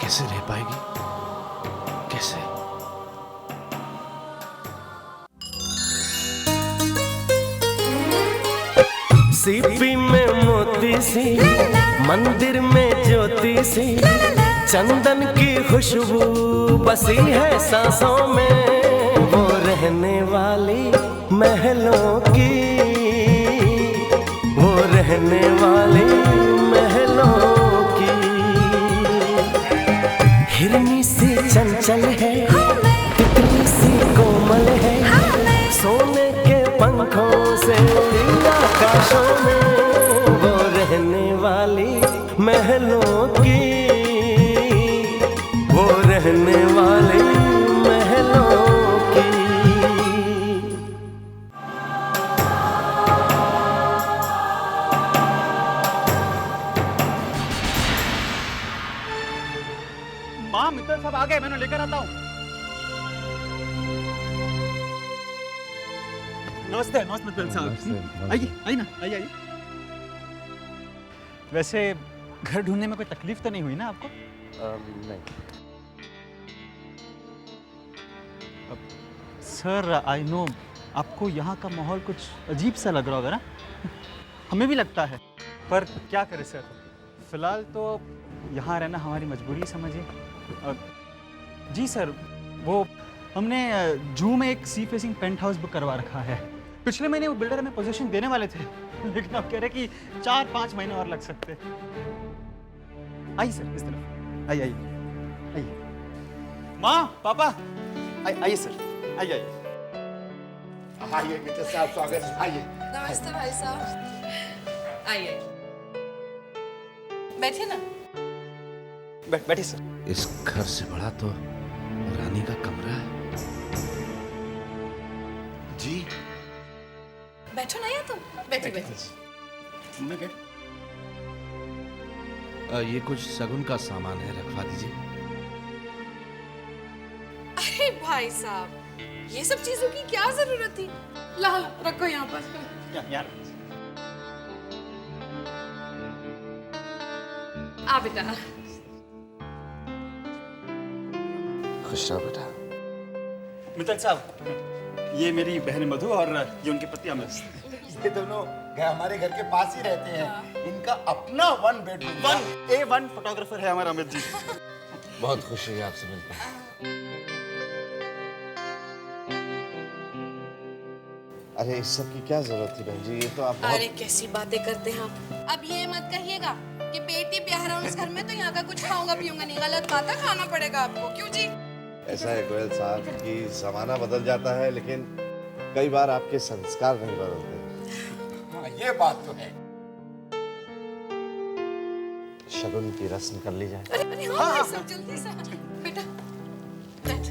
कैसे रह पाएगी? कैसे? सीपी में मोती सी, मंदिर में ज्योति सी, चंदन की खुशबू बसी है सांसों में, वो रहने वाली महलों की, वो रहने वाली महलों की। हिरनी सी चंचल है, तितली सी कोमल है, सोने के पंखों से उड़ी आकाशों में, वो रहने वाली महलों की, वो रहने वाली महलों की। माँ, मित्तल साहब आ गए, मैंने लेकर आता हूँ। नमस्ते नमस्ते मित्तल साहब, आइए आइए ना, आइए आइए। वैसे घर ढूंढने में कोई तकलीफ तो नहीं हुई ना आपको? नहीं। सर आई नो आपको यहाँ का माहौल कुछ अजीब सा लग रहा होगा ना? हमें भी लगता है, पर क्या करें सर, फिलहाल तो यहाँ रहना हमारी मजबूरी समझिए। जी सर, वो हमने जू में एक sea facing penthouse book करवा रखा है। पिछले महीने वो बिल्डर हमें पोजीशन देने वाले थे, लेकिन अब कह रहे कि 4-5 महीने और लग सकते। आइए सर, इस तरफ आइए आइए आइए। माँ पापा आइए सर, आइए आइए। आइए मित्र साहब, स्वागत है, आइए। नमस्ते भाई साहब, आइए बैठिए ना। बैठिए सर। इस घर से बड़ा तो रानी का कमरा है। जी बैठो ना यार, तुम बैठो बैठो। ये कुछ शगुन का सामान है, रखवा दीजिए। अरे भाई साहब, ये सब चीजों की क्या जरूरत थी? ला ला, रखो यहाँ पर। यार आ बेटा। खुश रहो बेटा। मित्तल साहब, ये मेरी बहन मधु और ये उनके पति अमित। ये दोनों हमारे घर के पास ही रहते हैं। इनका अपना 1 बेडरूम, 1A1 फोटोग्राफर है हमारा अमित जी। बहुत खुशी है आपसे मिलकर। अरे इस सब की क्या जरूरत थी बहन जी, ये तो आप बहुत... अरे कैसी बातें करते हैं आप। अब ये मत कहिएगा कि बेटी ब्याह रहा हूँ इस घर में तो यहाँ का कुछ खाऊंगा पीऊंगा नहीं। गलत बात है, खाना पड़ेगा आपको। क्यों जी? ऐसा है गोयल साहब कि जमाना बदल जाता है, लेकिन कई बार आपके संस्कार नहीं बदलते। हाँ, ये बात तो है। शगुन की रस्म कर ली जाए। अरे हाँ, भाई साहब, जल्दी से बेटा बैठ।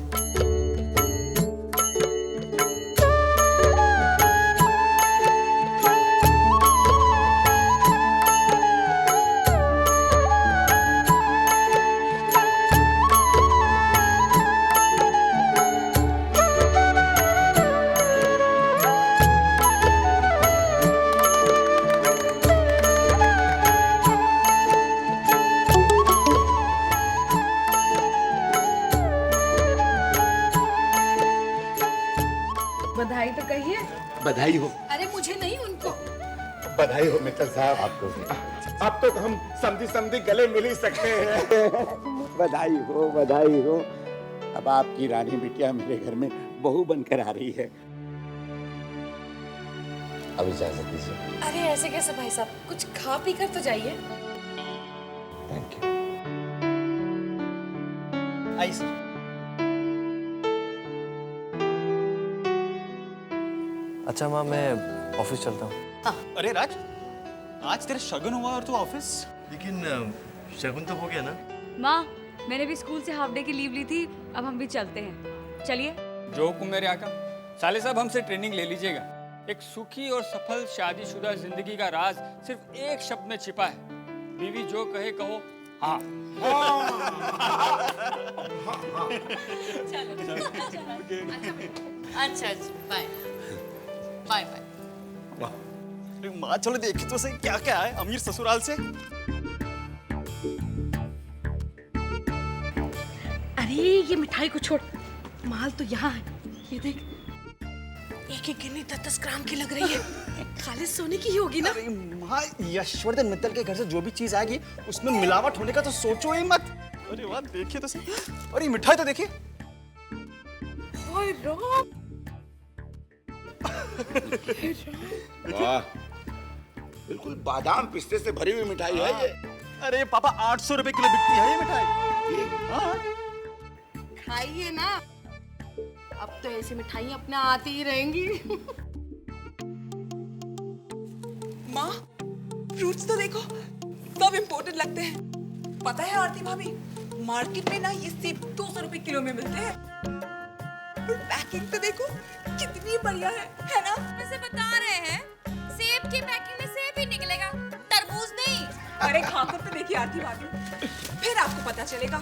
बधाई तो कहिए। बधाई हो। अरे मुझे नहीं, उनको। बधाई हो मित्र साहब आपको भी। अब तो हम समझी समझी गले मिल ही सकते हैं। बधाई हो, बधाई हो। अब आपकी रानी बिटिया मेरे घर में बहू बनकर आ रही है। अब इजाजत दीजिए। अरे ऐसे कैसे भाई साहब, कुछ खा पी कर तो जाइए। Thank you. आइए सर। अच्छा माँ, मैं ऑफिस चलता हूँ। अरे राज, आज तेरा शगुन हुआ और तू ऑफिस? लेकिन शगुन तो हो गया ना। माँ, मैंने भी स्कूल से हाफ डे की लीव ली थी, अब हम भी चलते हैं। चलिए। जो हुक्म मेरे आका। साले साहब, हमसे ट्रेनिंग ले लीजिएगा। एक सुखी और सफल शादीशुदा जिंदगी का राज सिर्फ एक शब्द में छिपा है। बीवी जो कहे कहो हाँ। अच्छा बाय बाय बाय। माँ चलो देखे तो सही क्या क्या है अमीर ससुराल से। अरे ये मिठाई को छोड़, माल तो यहाँ है। ये देख, एक एक गिन्नी 10-10 ग्राम की लग रही है। खालिद सोने की ही होगी ना? अरे माँ, यशवर्धन मित्तल के घर से जो भी चीज आएगी उसमें मिलावट होने का तो सोचो ही मत। अरे वाह, देखिए तो सही। और ये मिठाई तो देखिए। ओए राम, वाह, बिल्कुल बादाम पिस्ते से भरी हुई मिठाई है ये। अरे पापा, 800 रुपए किलो बिकती है ये मिठाई। हाँ। खाइए ना, अब तो ऐसी मिठाई अपने आती ही रहेंगी। माँ, फ्रूट्स तो देखो, सब इम्पोर्टेड लगते हैं। पता है आरती भाभी, मार्केट में ना ये सेब 200 रुपए किलो में मिलते हैं। और पैकिंग तो देखो कितनी बढ़िया है ना? वैसे बता रहे हैं सेब की पैकिंग में सेब ही निकलेगा, तरबूज नहीं। अरे खाकर तो देखिए आरती भाभी, फिर आपको पता चलेगा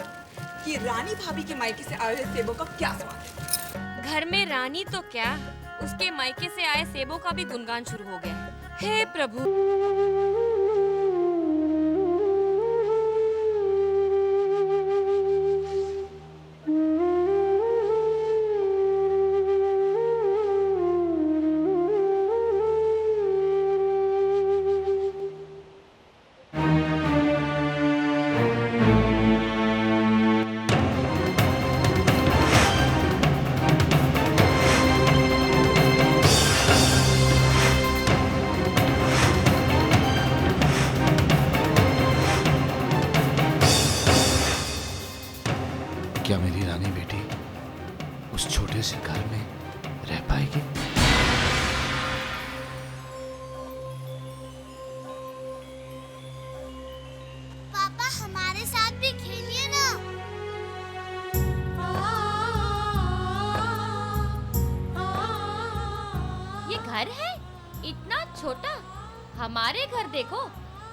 कि रानी भाभी के मायके से आए हुए सेबों का क्या स्वाद है। घर में रानी तो क्या, उसके मायके से आए सेबों का भी गुणगान शुरू हो गया। हे प्रभु। क्या मेरी रानी बेटी उस छोटे से घर में रह पाएगी? पापा हमारे साथ भी खेलिए ना। ये घर है इतना छोटा, हमारे घर देखो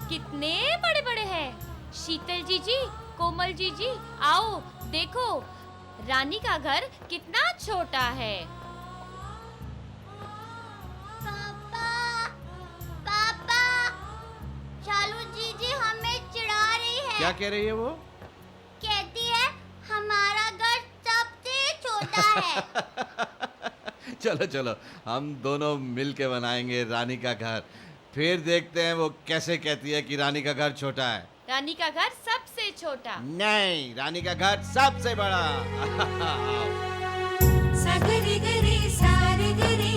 कितने बड़े बड़े हैं। शीतल जीजी, कोमल जीजी, आओ देखो रानी का घर कितना छोटा है। पापा, पापा, चालू जीजी हमें चिढ़ा रही है। क्या कह रही है वो? कहती है हमारा घर सबसे छोटा है। चलो चलो, हम दोनों मिल के बनाएंगे रानी का घर। फिर देखते हैं वो कैसे कहती है कि रानी का घर छोटा है। रानी का घर सबसे छोटा नहीं, रानी का घर सबसे बड़ा। सागरे गरे सारे गरे,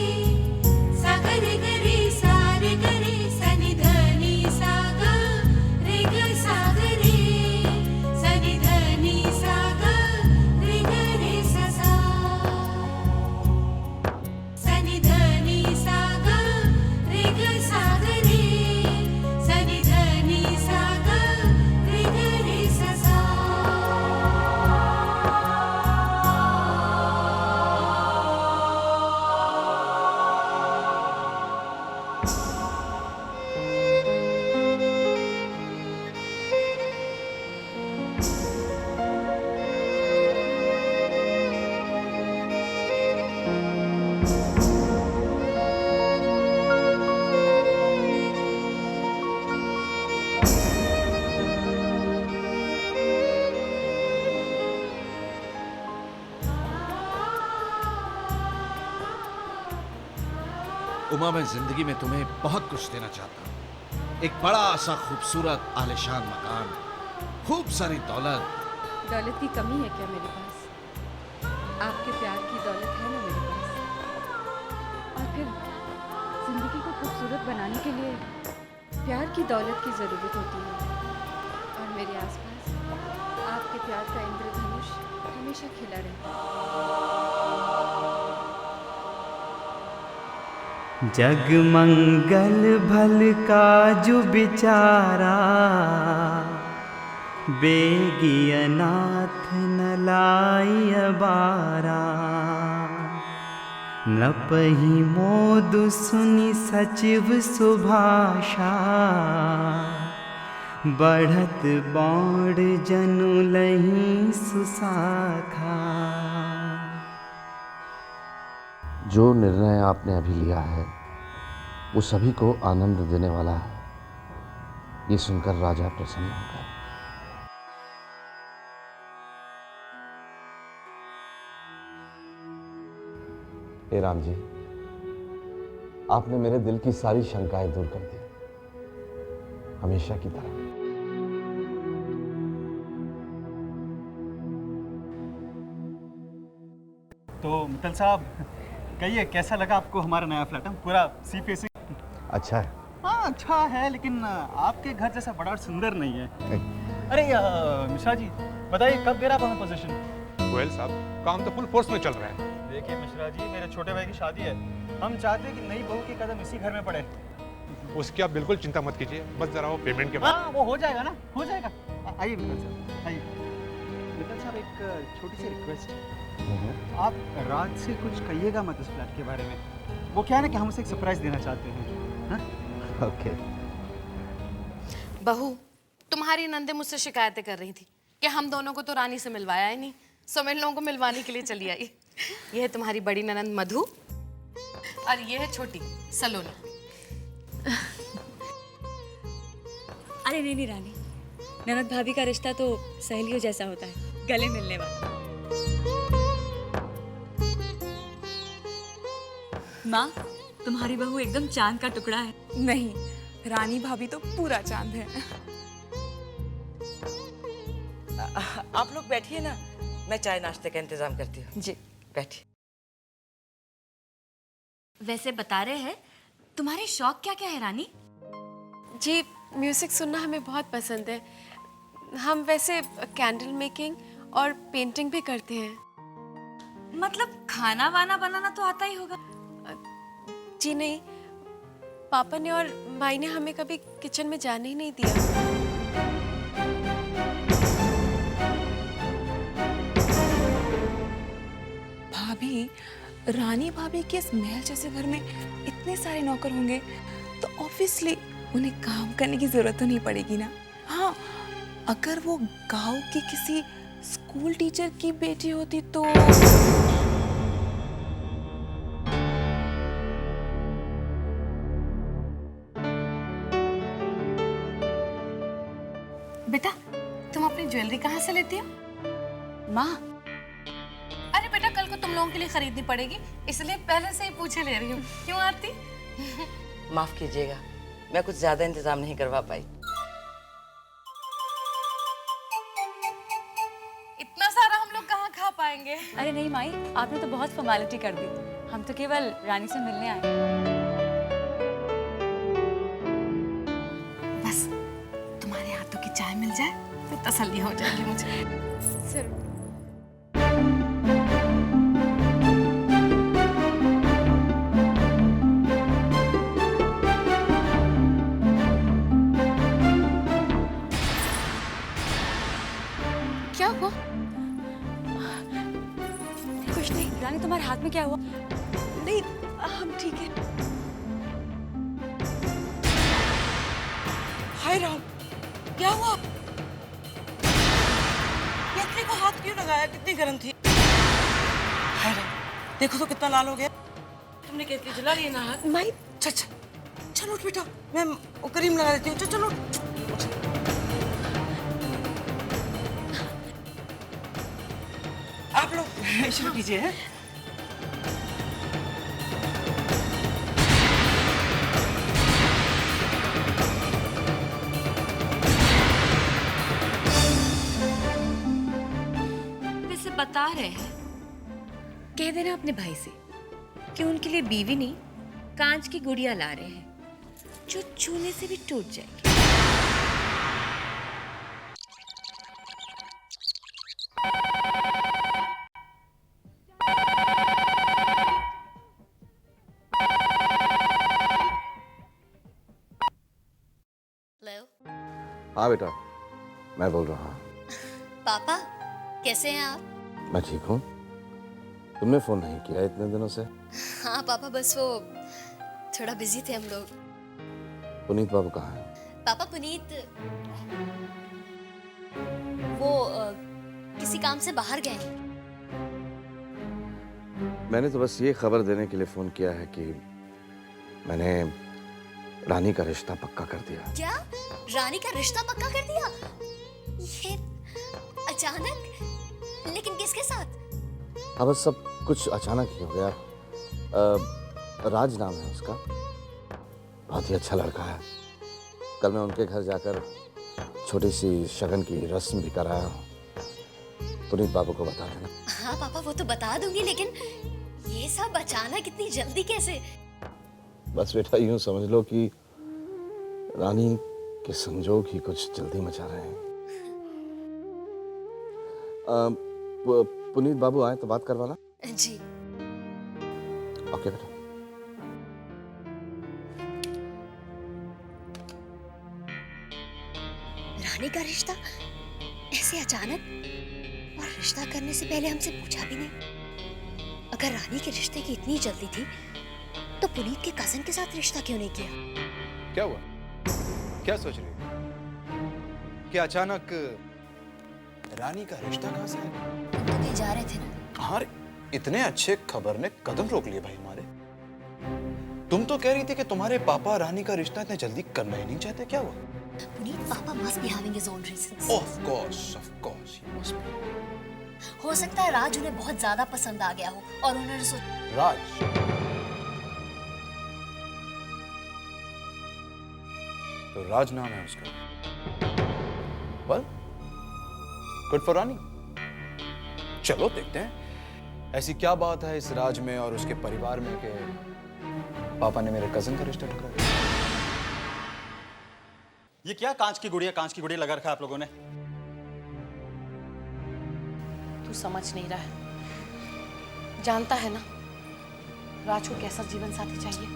सागरे गरे सारे गरे, सनि धनी सागा रे ग सागरे, सनि धनी सागा रे ग रे सा सा, सनि धनी सागा रे ग सागरे, सनि धनी सागा रे ग रे सा सा। उमा, मैं जिंदगी में तुम्हें बहुत कुछ देना चाहता हूँ। एक बड़ा सा खूबसूरत आलिशान मकान, खूब सारी दौलत। दौलत की कमी है क्या मेरे पास? आपके प्यार की दौलत है ना मेरे पास। और फिर जिंदगी को खूबसूरत बनाने के लिए प्यार की दौलत की ज़रूरत होती है। और मेरे आसपास आपके प्यार का इंद्रधनुष हमेशा खिला रहता है। जगमंगल भल का जो बिचारा, बेगी अनाथ न लाई अबारा, न पही मोदु सुनि सचिव सुभाषा, बढ़त बौड़ जनु लही सुसाखा। जो निर्णय आपने अभी लिया है वो सभी को आनंद देने वाला है, ये सुनकर राजा प्रसन्न हो गए। हे राम जी, आपने मेरे दिल की सारी शंकाएं दूर कर दी, हमेशा की तरह। तो मित्तल साहब, कहिए कैसा लगा आपको हमारा नया फ्लैट? हम पूरा सी फेसिंग। अच्छा है। हाँ अच्छा है, लेकिन आपके घर जैसा बड़ा और सुंदर नहीं है। अरे मिश्रा जी बताइए, कब गिरा हमें पोजीशन? गोयल साहब, काम तो फुल फोर्स में चल रहा है। देखिए मिश्रा जी, मेरे छोटे भाई की शादी है, हम चाहते हैं कि नई बहू के कदम इसी घर में पड़े। उसकी आप बिल्कुल चिंता मत कीजिए, बस जरा वो पेमेंट के बाद। हाँ वो हो जाएगा ना, हो जाएगा। आइए मित्तल साहब, आइए। मित्तल साहब, एक छोटी सी रिक्वेस्ट है, आप रात से कुछ कहिएगा मत इस फ्लैट के बारे में। वो क्या है ना कि हम उसे एक सरप्राइज देना चाहते हैं। हाँ? ओके। बहू, तुम्हारी नंदे मुझसे शिकायतें कर रही थी कि हम दोनों को तो रानी से मिलवाया ही नहीं, सो मैं इन लोगों को मिलवाने के लिए चली आई। ये है तुम्हारी बड़ी ननंद मधु और ये है छोटी सलोना। अरे नहीं रानी, ननद भाभी का रिश्ता तो सहेलियों जैसा होता है, गले मिलने वाला। माँ, तुम्हारी बहू एकदम चांद का टुकड़ा है। नहीं, रानी भाभी तो पूरा चांद है। आप लोग बैठिए ना, मैं चाय नाश्ते का इंतजाम करती हूँ। जी बैठिए। वैसे बता रहे हैं, तुम्हारे शौक क्या क्या है रानी? जी, म्यूजिक सुनना हमें बहुत पसंद है। हम वैसे कैंडल मेकिंग और पेंटिंग भी करते हैं। मतलब खाना वाना बनाना तो आता ही होगा? जी नहीं, पापा ने और माई ने हमें कभी किचन में जाने ही नहीं दिया। भाभी, रानी भाभी के इस महल जैसे घर में इतने सारे नौकर होंगे तो ऑब्वियसली उन्हें काम करने की जरूरत तो नहीं पड़ेगी ना। हाँ, अगर वो गांव की किसी स्कूल टीचर की बेटी होती तो। बेटा, तुम अपनी ज्वेलरी कहाँ से लेती हो? माँ, अरे बेटा, कल को तुम लोगों के लिए खरीदनी पड़ेगी, इसलिए पहले से ही पूछे ले रही हूँ। क्यों आरती? माफ कीजिएगा, मैं कुछ ज्यादा इंतजाम नहीं करवा पाई। इतना सारा हम लोग कहाँ खा पाएंगे? अरे नहीं माई, आपने तो बहुत फॉर्मेलिटी कर दी, हम तो केवल रानी से मिलने आए। बस तुम्हारे हाथों की चाय मिल जाए तो तसल्ली हो जाएगी मुझे। सर, क्या हुआ? कुछ नहीं रानी, तुम्हारे हाथ में क्या हुआ? नहीं, हम ठीक है। हाय राम, क्या हुआ? केतली को हाथ क्यों लगाया? कितनी गर्म थी। हाय राम, देखो तो कितना लाल हो गया। तुमने केतली जला ली ना हाथ? माई, चलो उठ बेटा, मैं क्रीम लगा देती हूँ। चलो आप लोग शुरू कीजिए। हैं? वैसे बता रहे हैं, कह देना अपने भाई से कि उनके लिए बीवी नहीं, कांच की गुड़िया ला रहे हैं जो छूने से भी टूट जाएगी। हाँ बेटा, मैं बोल रहा हूँ। पापा कैसे हैं आप? मैं ठीक हूँ। तुमने फोन नहीं किया इतने दिनों से? हाँ पापा, बस वो थोड़ा बिजी थे हम लोग। पुनीत बाबू कहाँ है? पापा पुनीत वो किसी काम से बाहर गए हैं। मैंने तो बस ये खबर देने के लिए फोन किया है कि मैंने रानी का रिश्ता पक्का कर दिया। क्या? रानी का रिश्ता पक्का कर दिया? ये अचानक? लेकिन किसके साथ? हाँ बस सब कुछ अचानक ही हो गया। राज नाम है उसका, बहुत ही अच्छा लड़का है। कल मैं उनके घर जाकर छोटी सी शगन की रस्म भी कराया। पुनीत बाबू को बता देना। हाँ पापा, वो तो बता दूंगी, लेकिन ये सब अचानक इतनी जल्दी कैसे? बस बेटा यूं समझ लो कि रानी के संजोग ही कुछ जल्दी मचा रहे हैं। पुनीत बाबू आए तो बात करवाना। जी। ओके बेटा। रानी का रिश्ता ऐसे अचानक, और रिश्ता करने से पहले हमसे पूछा भी नहीं। अगर रानी के रिश्ते की इतनी जल्दी थी तो पुनीत के कजन के साथ रिश्ता क्यों नहीं किया? क्या हुआ? क्या सोच रही हो? क्या अचानक रानी का रिश्ता कहां से आया? तुम तो कहीं जा रहे थे ना? अरे इतने अच्छे खबर ने कदम रोक लिए भाई हमारे। तुम तो कह रही थी कि तुम्हारे पापा रानी का रिश्ता इतने जल्दी करना ही नहीं चाहते, क्या हुआ? पुनीत, पापा must be having his own reasons. Of course, he must be. हो सकता है राज उन्हें बहुत ज्यादा पसंद आ गया हो और उन्होंने राज? तो राज नाम है उसका। Well, good for रानी। चलो देखते हैं ऐसी क्या बात है इस राज में और उसके परिवार में कि पापा ने मेरे कजन का रिश्ता ठुकरा दिया। ये क्या कांच की गुड़िया लगा रखा है आप लोगों ने? तू समझ नहीं रहा है, जानता है ना राज को कैसा जीवन साथी चाहिए।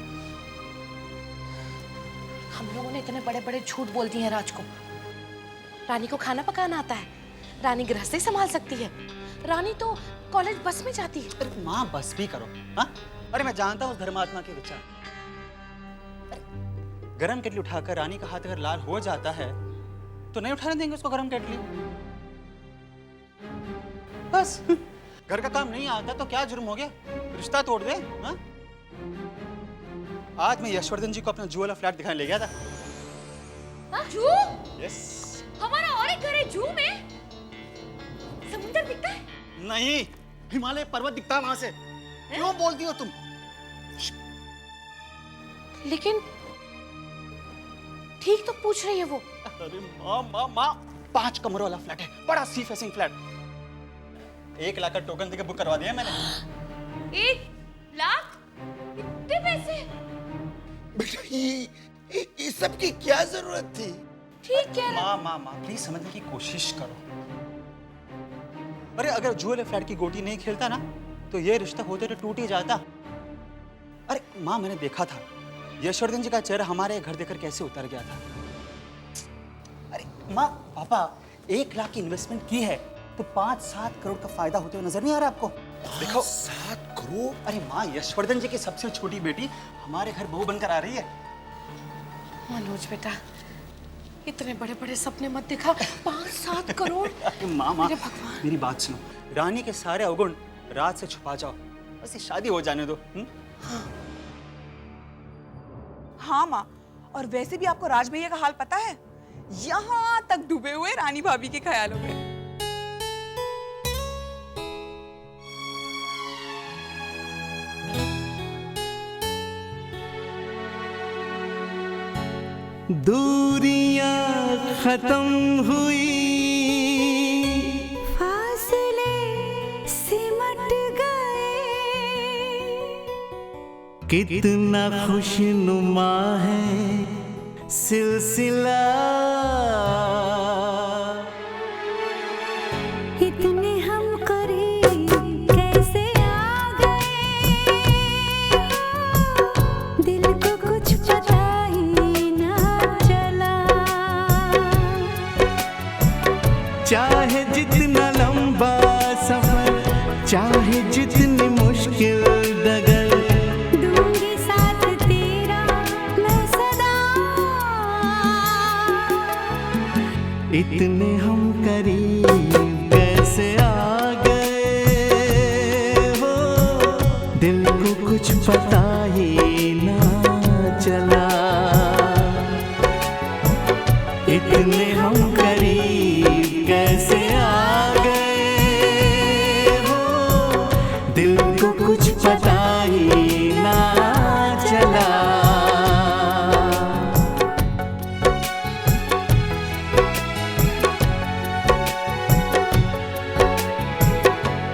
हम लोगों ने इतने बड़े बड़े झूठ बोल दिए हैं राज को। रानी को खाना पकाना आता है, रानी गृहस्थी संभाल सकती है, रानी तो कॉलेज बस में जाती है। अरे माँ बस भी करो। हाँ, अरे मैं जानता हूँ उस धर्मात्मा के विचार। गरम केटली उठाकर रानी का हाथ अगर लाल हो जाता है तो नहीं उठाने देंगे उसको गरम केटली। बस घर का काम नहीं आता तो क्या जुर्म हो गया, रिश्ता तोड़ दे। हाँ? आज मैं यशवर्धन जी को अपना जू वाला फ्लैट दिखाने ले गया था। जू? यस। हमारा और एक घर है जू में। समुंदर दिखता है? नहीं, हिमालय पर्वत दिखता है वहां से। क्यों बोलती हो तुम? लेकिन ठीक तो पूछ रही है वो। अरे माँ 5 कमरों वाला फ्लैट है, बड़ा सी फेसिंग फ्लैट। 1 लाख का टोकन देके बुक करवा दिया मैंने। 1 लाख? इतने पैसे? बेटा ये सब की क्या जरूरत थी? ठीक है माँ प्लीज समझने की कोशिश करो। अरे अगर जू वाले फ्लैट की गोटी नहीं खेलता ना तो ये रिश्ता होते तो टूट ही जाता। अरे माँ मैंने देखा था यशवर्धन जी का चेहरा हमारे घर देखकर कैसे उतर गया था। अरे माँ पापा 1 लाख की इन्वेस्टमेंट की है तो 5-7 करोड़ का फायदा होते हुए नजर नहीं आ रहा आपको? देखो 7 करोड़? अरे माँ यशवर्धन जी की सबसे छोटी बेटी हमारे घर बहू बनकर आ रही है। मनोज बेटा इतने बड़े बड़े सपने मत दिखा। 5-7 करोड़? माँ मेरे भगवान। मेरी बात सुनो, रानी के सारे अवगुण रात से छुपा जाओ, बस ये शादी हो जाने दो। हाँ माँ, और वैसे भी आपको राज भैया का हाल पता है, यहाँ तक डूबे हुए रानी भाभी के ख्यालों में। दूरियां खत्म हुई, फासले सिमट गए, कितना खुशनुमा है सिलसिला, इतने हम करीब कैसे आ गए, दिल को कुछ पता ही ना चला। चाहे जितना लंबा सफर, चाहे जितनी मुश्किल डगर, दूंगी साथ तेरा मैं सदा। इतने हम करीब कैसे आ गए हो, दिल को कुछ पता ही ना चला। इतने हम करीब कैसे आ गए हो, दिल